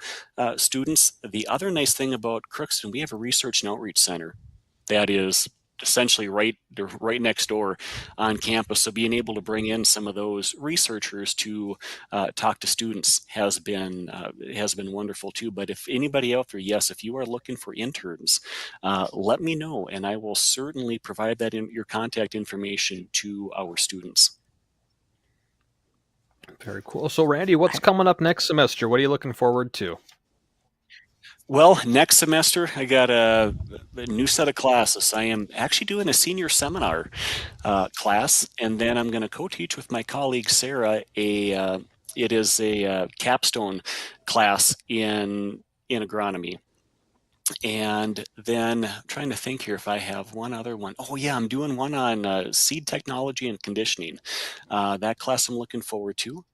students. The other nice thing about Crookston, we have a research and outreach center that is essentially right next door on campus. So being able to bring in some of those researchers to talk to students has been wonderful too. But if anybody out there, yes, if you are looking for interns, let me know, and I will certainly provide that in your contact information to our students. Very cool. So Randy, what's coming up next semester? What are you looking forward to? Well, next semester, I got a new set of classes. I am actually doing a senior seminar class, and then I'm going to co-teach with my colleague Sarah. It is a capstone class in agronomy. And then I'm trying to think here if I have one other one. Oh yeah, I'm doing one on seed technology and conditioning. That class I'm looking forward to.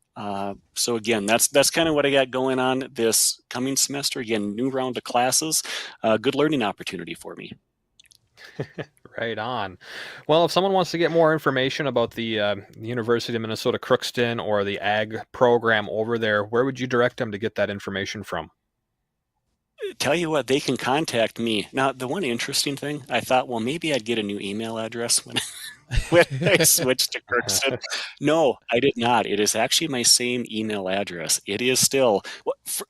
So again, that's kind of what I got going on this coming semester. Again, new round of classes, good learning opportunity for me. Right on. Well, if someone wants to get more information about the University of Minnesota Crookston or the ag program over there, where would you direct them to get that information from? Tell you what, they can contact me. Now, the one interesting thing, I thought, well, maybe I'd get a new email address when I switched to Crookston. No, I did not. It is actually my same email address. It is still,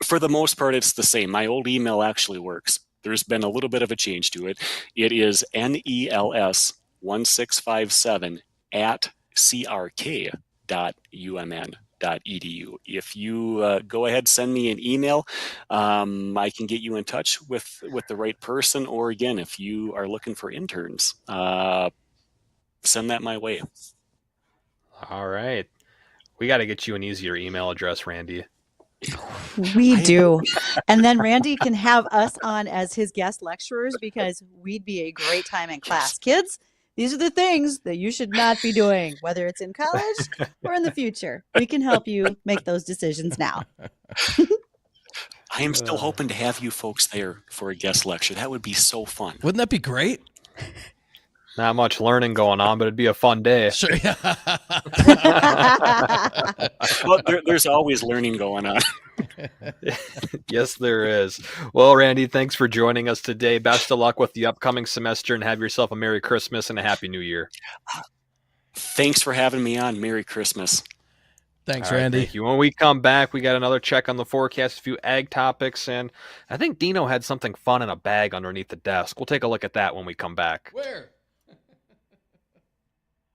for the most part, it's the same. My old email actually works. There's been a little bit of a change to it. It is NELS1657@crk.umn.edu. If you go ahead, send me an email, I can get you in touch with the right person. Or again, if you are looking for interns, send that my way. All right. We got to get you an easier email address, Randy. We do. And then Randy can have us on as his guest lecturers because we'd be a great time in class. Kids, these are the things that you should not be doing, whether it's in college or in the future. We can help you make those decisions now. I am still hoping to have you folks there for a guest lecture. That would be so fun. Wouldn't that be great? Not much learning going on, but it'd be a fun day. Sure. Well, there's always learning going on. Yes, there is. Well, Randy, thanks for joining us today. Best of luck with the upcoming semester, and have yourself a Merry Christmas and a Happy New Year. Thanks for having me on. Merry Christmas. Thanks, All right, Randy. thank you. When we come back, we got another check on the forecast, a few ag topics, and I think Dino had something fun in a bag underneath the desk. We'll take a look at that when we come back. Where?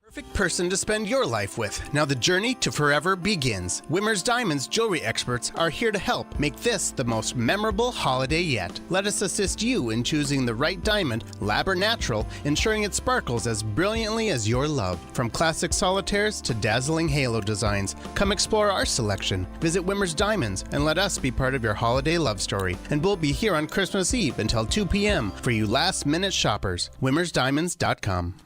Perfect person to spend your life with. Now the journey to forever begins. Wimmer's Diamonds jewelry experts are here to help make this the most memorable holiday yet. Let us assist you in choosing the right diamond, lab or natural, ensuring it sparkles as brilliantly as your love. From classic solitaires to dazzling halo designs, come explore our selection. Visit Wimmer's Diamonds and let us be part of your holiday love story. And we'll be here on Christmas Eve until 2 p.m. for you last-minute shoppers. WimmersDiamonds.com.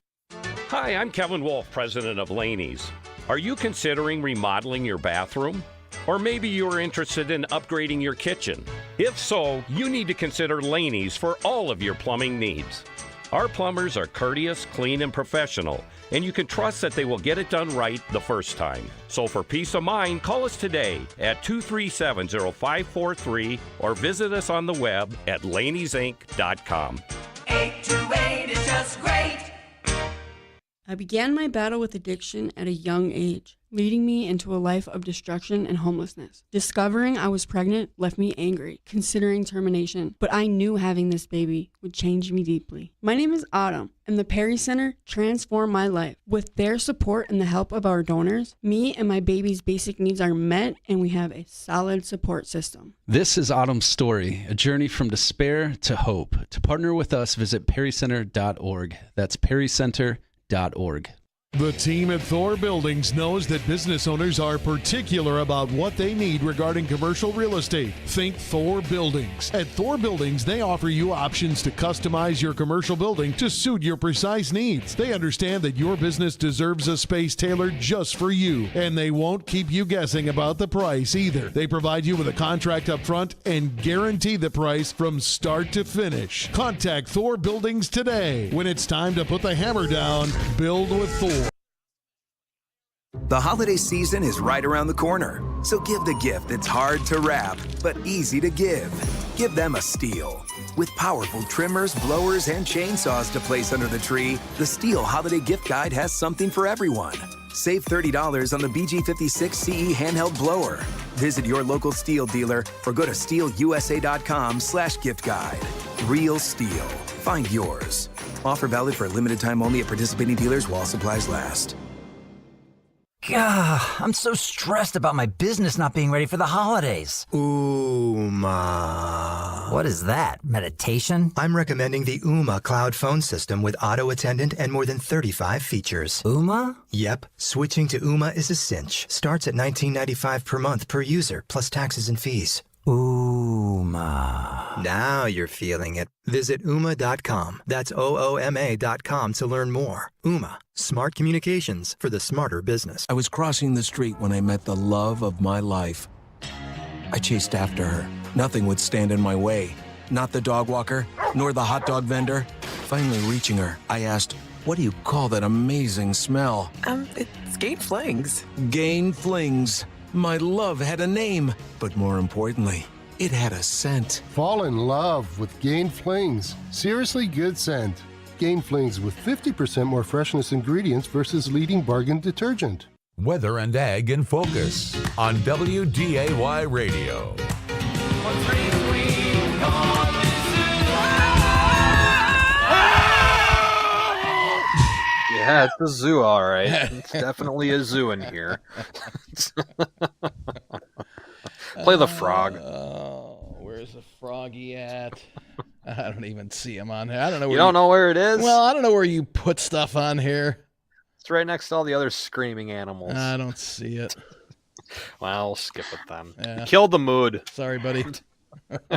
Hi, I'm Kevin Wolf, president of Laney's. Are you considering remodeling your bathroom? Or maybe you're interested in upgrading your kitchen? If so, you need to consider Laney's for all of your plumbing needs. Our plumbers are courteous, clean, and professional, and you can trust that they will get it done right the first time. So for peace of mind, call us today at 237-0543 or visit us on the web at laneysinc.com. 828 is just great. I began my battle with addiction at a young age, leading me into a life of destruction and homelessness. Discovering I was pregnant left me angry, considering termination, but I knew having this baby would change me deeply. My name is Autumn, and the Perry Center transformed my life. With their support and the help of our donors, me and my baby's basic needs are met, and we have a solid support system. This is Autumn's story, a journey from despair to hope. To partner with us, visit perrycenter.org. That's perrycenter.org. The team at Thor Buildings knows that business owners are particular about what they need regarding commercial real estate. Think Thor Buildings. At Thor Buildings, they offer you options to customize your commercial building to suit your precise needs. They understand that your business deserves a space tailored just for you, and they won't keep you guessing about the price either. They provide you with a contract up front and guarantee the price from start to finish. Contact Thor Buildings today. When it's time to put the hammer down, build with Thor. The holiday season is right around the corner, so give the gift that's hard to wrap, but easy to give. Give them a Stihl. With powerful trimmers, blowers, and chainsaws to place under the tree, the STIHL Holiday Gift Guide has something for everyone. Save $30 on the BG56 CE handheld blower. Visit your local STIHL dealer or go to stihlusa.com/gift guide. Real STIHL. Find yours. Offer valid for a limited time only at participating dealers while supplies last. Gah, I'm so stressed about my business not being ready for the holidays. Uma. What is that? Meditation? I'm recommending the Uma cloud phone system with auto attendant and more than 35 features. Uma? Yep. Switching to Uma is a cinch. Starts at $19.95 per month per user, plus taxes and fees. Uma. Now you're feeling it. Visit Uma.com. That's OOMA.com to learn more. Uma. Smart communications for the smarter business. I was crossing the street when I met the love of my life. I chased after her. Nothing would stand in my way. Not the dog walker, nor the hot dog vendor. Finally reaching her, I asked, "What do you call that amazing smell?" It's Gain Flings. Gain Flings. My love had a name, but more importantly, it had a scent. Fall in love with Gain Flings. Seriously good scent. Gain Flings with 50% more freshness ingredients versus leading bargain detergent. Weather and Ag in Focus on WDAY Radio. Yeah, it's a zoo, all right. It's definitely a zoo in here. Play the frog. Where's the froggy at? I don't even see him on here. I don't know. Where You don't know where it is? Well, I don't know where you put stuff on here. It's right next to all the other screaming animals. I don't see it. Well, I'll skip it then. Yeah. You killed the mood. Sorry, buddy. Got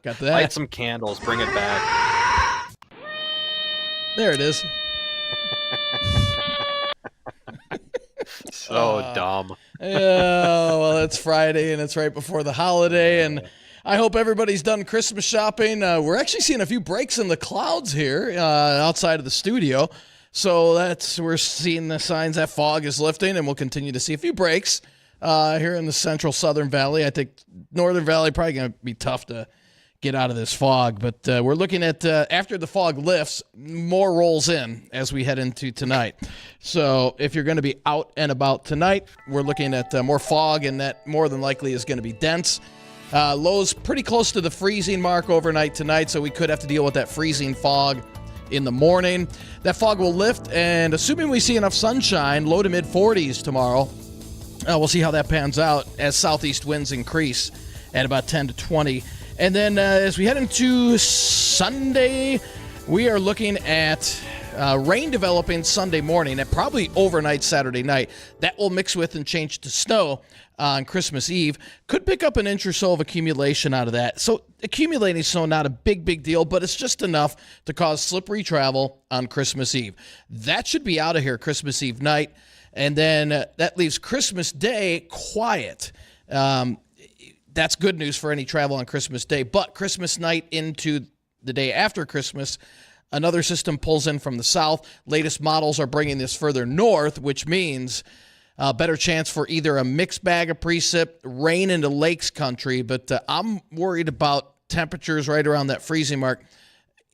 that. Light some candles. Bring it back. There it is. So dumb. Yeah, well, it's Friday and it's right before the holiday, and I hope everybody's done Christmas shopping. We're actually seeing a few breaks in the clouds here outside of the studio, so we're seeing the signs that fog is lifting, and we'll continue to see a few breaks here in the central Southern Valley. I think Northern Valley probably going to be tough to get out of this fog, but we're looking at after the fog lifts, more rolls in as we head into tonight. So if you're going to be out and about tonight, we're looking at more fog, and that more than likely is going to be dense. Lows pretty close to the freezing mark overnight tonight, so we could have to deal with that freezing fog in the morning. That fog will lift, and assuming we see enough sunshine, low to mid 40s tomorrow. We'll see how that pans out as southeast winds increase at about 10 to 20. And then as we head into Sunday, we are looking at rain developing Sunday morning and probably overnight Saturday night. That will mix with and change to snow on Christmas Eve. Could pick up an inch or so of accumulation out of that. So accumulating snow, not a big deal, but it's just enough to cause slippery travel on Christmas Eve. That should be out of here Christmas Eve night. And then that leaves Christmas Day quiet. That's good news for any travel on Christmas Day. But Christmas night into the day after Christmas, another system pulls in from the south. Latest models are bringing this further north, which means a better chance for either a mixed bag of precip, rain into lakes country. But I'm worried about temperatures right around that freezing mark.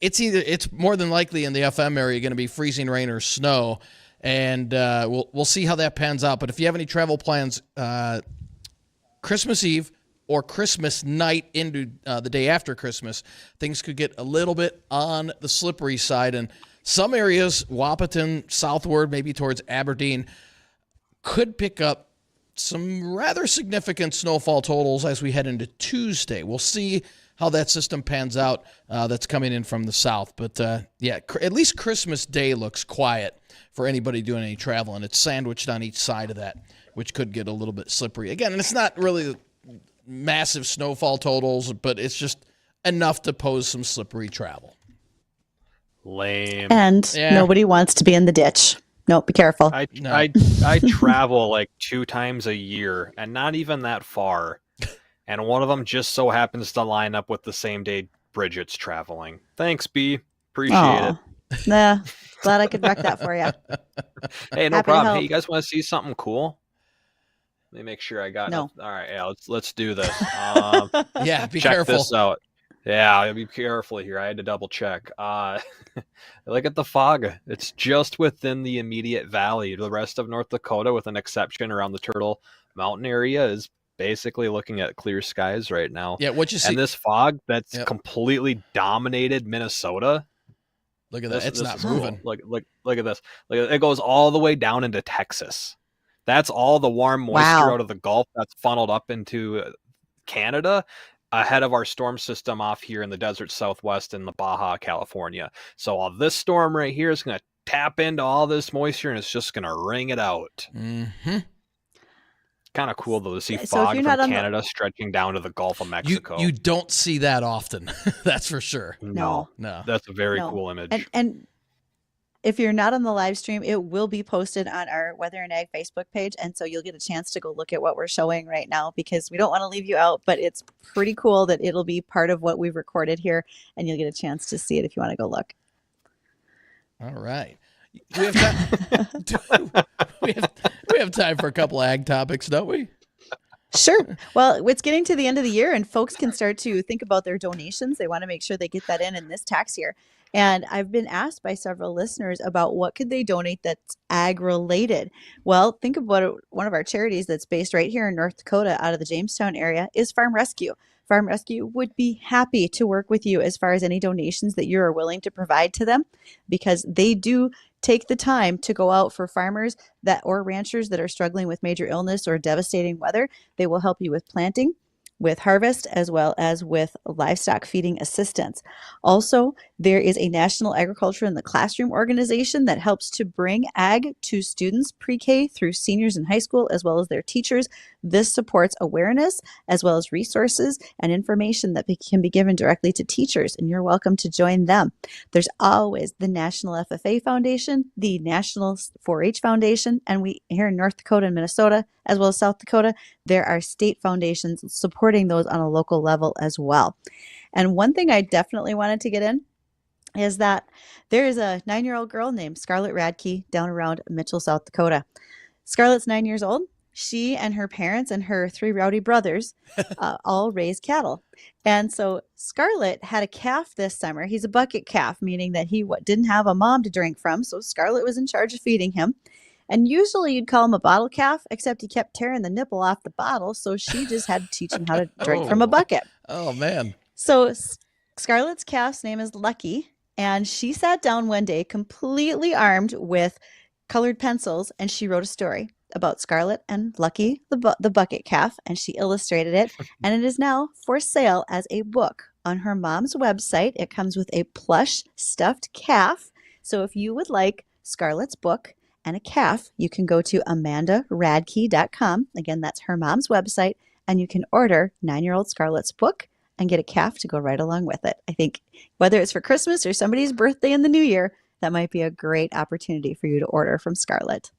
It's more than likely in the FM area going to be freezing rain or snow. And we'll see how that pans out. But if you have any travel plans, Christmas Eve or Christmas night into the day after Christmas, things could get a little bit on the slippery side. And some areas, Wahpeton, southward, maybe towards Aberdeen, could pick up some rather significant snowfall totals as we head into Tuesday. We'll see how that system pans out that's coming in from the south. But, yeah, at least Christmas Day looks quiet for anybody doing any travel, and it's sandwiched on each side of that, which could get a little bit slippery. Again, and it's not really massive snowfall totals, but it's just enough to pose some slippery travel. Lame. And nobody wants to be in the ditch. No, be careful. I travel like 2 times a year, and not even that far. And one of them just so happens to line up with the same day Bridgette's traveling. Thanks, B. Appreciate it. Nah, glad I could wreck that for you. Hey, no Happy to problem. help. Hey, you guys want to see something cool? Let me make sure I got No. All right, yeah, let's do this. Yeah, be check careful. this out. Yeah, be careful here. I had to double check. Look at the fog. It's just within the immediate valley. The rest of North Dakota, with an exception around the Turtle Mountain area, is basically looking at clear skies right now. Yeah, what you see? And this fog that's completely dominated Minnesota. Look at that. It's not moving. Cool. Look at this. It goes all the way down into Texas. That's all the warm moisture out of the Gulf that's funneled up into Canada, ahead of our storm system off here in the desert Southwest in the Baja, California. So all this storm right here is going to tap into all this moisture, and it's just going to wring it out. Mm-hmm. Kind of cool, though, to see fog from Canada stretching down to the Gulf of Mexico. You don't see that often. That's for sure. No. That's a very cool image. And if you're not on the live stream, it will be posted on our Weather and Ag Facebook page. And so you'll get a chance to go look at what we're showing right now, because we don't want to leave you out, but it's pretty cool that it'll be part of what we've recorded here, and you'll get a chance to see it if you want to go look. All right. We have time for a couple of ag topics, don't we? Sure. Well, it's getting to the end of the year, and folks can start to think about their donations. They want to make sure they get that in this tax year. And I've been asked by several listeners about what could they donate that's ag related. Well, think about one of our charities that's based right here in North Dakota out of the Jamestown area is Farm Rescue. Farm Rescue would be happy to work with you as far as any donations that you are willing to provide to them, because they do take the time to go out for farmers or ranchers that are struggling with major illness or devastating weather. They will help you with planting, with harvest, as well as with livestock feeding assistance. Also, there is a National Agriculture in the Classroom organization that helps to bring ag to students pre-K through seniors in high school, as well as their teachers. This supports awareness, as well as resources and information that can be given directly to teachers, and you're welcome to join them. There's always the National FFA Foundation, the National 4-H Foundation, and we here in North Dakota and Minnesota, as well as South Dakota, there are state foundations supporting those on a local level as well. And one thing I definitely wanted to get in is that there is a 9-year-old girl named Scarlett Radke down around Mitchell, South Dakota. Scarlett's 9 years old. She and her parents and her 3 rowdy brothers all raise cattle. And so Scarlett had a calf this summer. He's a bucket calf, meaning that he didn't have a mom to drink from. So Scarlett was in charge of feeding him. And usually you'd call him a bottle calf, except he kept tearing the nipple off the bottle. So she just had to teach him how to drink from a bucket. Oh, man. So Scarlett's calf's name is Lucky. And she sat down one day completely armed with colored pencils, and she wrote a story about Scarlett and Lucky, the bucket calf, and she illustrated it. And it is now for sale as a book on her mom's website. It comes with a plush stuffed calf. So if you would like Scarlett's book and a calf, you can go to amandaradke.com. Again, that's her mom's website, and you can order 9-year-old Scarlett's book and get a calf to go right along with it. I think whether it's for Christmas or somebody's birthday in the new year, that might be a great opportunity for you to order from Scarlett.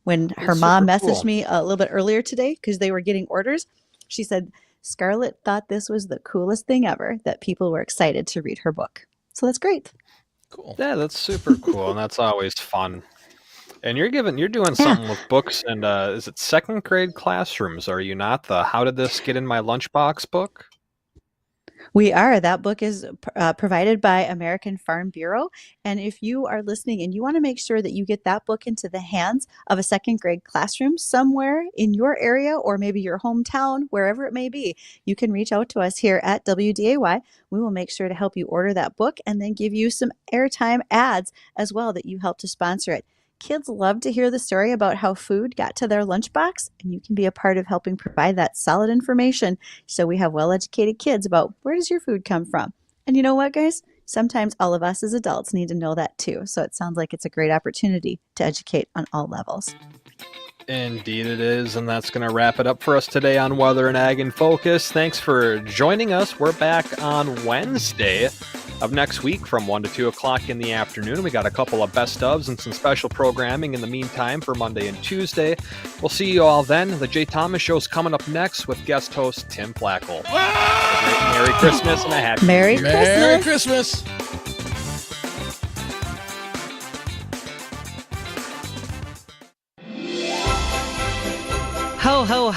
When her mom messaged me a little bit earlier today, because they were getting orders, she said Scarlett thought this was the coolest thing ever, that people were excited to read her book. So that's great. Cool. Yeah, that's super cool, and that's always fun. And you're doing something with books, and is it 2nd grade classrooms? Are you not? The How Did This Get in My Lunchbox book? We are. That book is provided by American Farm Bureau. And if you are listening and you want to make sure that you get that book into the hands of a 2nd grade classroom somewhere in your area, or maybe your hometown, wherever it may be, you can reach out to us here at WDAY. We will make sure to help you order that book and then give you some airtime ads as well that you help to sponsor it. Kids love to hear the story about how food got to their lunchbox, and you can be a part of helping provide that solid information so we have well-educated kids about where does your food come from. And you know what, guys? Sometimes all of us as adults need to know that too. So it sounds like it's a great opportunity to educate on all levels. Indeed it is, and that's going to wrap it up for us today on Weather and Ag in Focus. Thanks for joining us. We're back on Wednesday of next week from 1 to 2 o'clock in the afternoon. We got a couple of best ofs and some special programming in the meantime for Monday and Tuesday. We'll see you all then. The Jay Thomas Show's coming up next with guest host Tim Plackle. Have a great Merry Christmas and a happy Merry New Year. Merry Christmas. Ho, ho, ho.